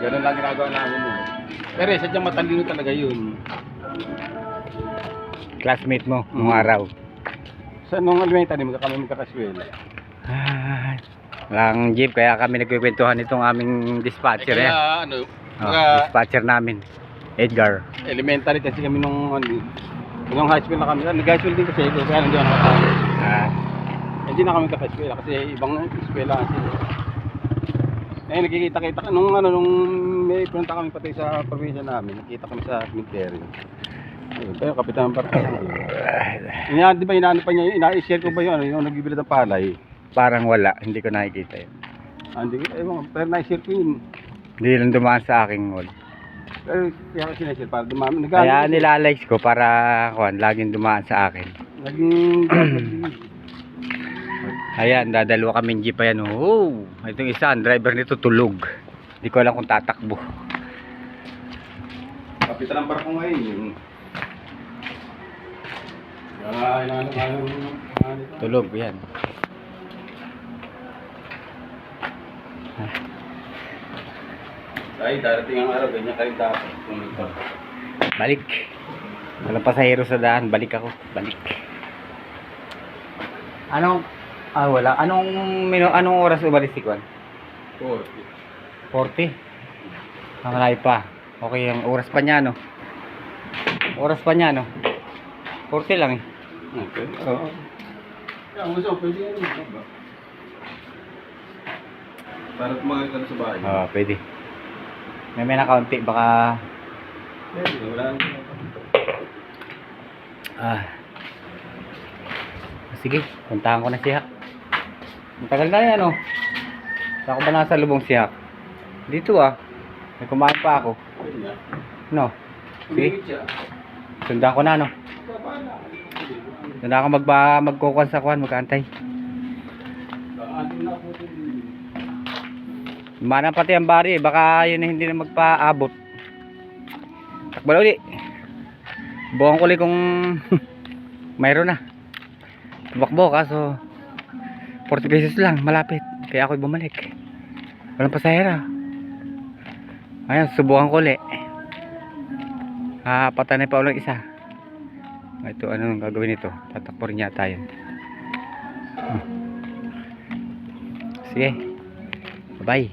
Ganun lang ginagawa namin yun. Pero sadyang matalino talaga yun. Classmate mo nung araw. Sa nung elementary, kami magkakaswela. Ah, walang jeep kaya kami nagkikwentuhan itong aming dispatcher. Kaya ano, Dispatcher namin, Edgar. elementary kasi kami nung high school na kami. Nag-high school din kasi kaya nandiyan ako nakakaswela. Hindi na kami kakaswela kasi ibang eskwela kasi. Eh nagkikita-kita nung may punta kami pati sa probinsya namin, nakita kami sa cemetery. Pero kapitan ng barko. Di ba inaano pa niya, ina-share ko ba yun, yung nagbibili ng palay? Parang wala, hindi ko nakikita yun. Hindi, pero na-share ko yun. Hindi lang dumaan sa aking wall. Pero kaya kasi na-share para dumami. Kaya nilalikes ko para laging dumaan sa akin. Naging Ayan, dadalawa kaming jeep. Ayan, oh, itong isa, ang driver nito tulog. Hindi ko alam kung tatakbo. kapitan ng barko ngayon yung Tulog, yan. Ay, darating ang araw, ganyan ka rin dapat. Balik. Walang pasahero sa daan, balik ako. Balik. Wala. Anong oras umalis si Kwan? 40. Ang layo pa. Okay, ang oras pa niya, no? Oras pa niya, no? 40 lang eh. Okay, oo. Kaya mo siya, pwede yan ba? Para tumagal ka na sa bahay. Pwede. May na kaunti, baka... Pwede, wala nang... Sige, puntahan ko na si Hak. Ang tagal na yan, oh. Saan ko ba nasa lubong si Hak? Dito, may kumain pa ako. Pwede na. No? Sige, sundan ko na, no? Sundan ako magkukuhan sa kuhan, magkantay. Mana pati ang bari, baka yun na hindi na magpaabot. Takbal ulit. Bukan ko ulit kung mayroon na. Tumakbo kaso 40 pesos lang, malapit. Kaya ako'y bumalik. Walang pasahera. Ayan, subukan ko ulit. Patanay pa ulang isa. Ito, anong gagawin ito? Tatakbo rin yata yun. Sige. Bye-bye.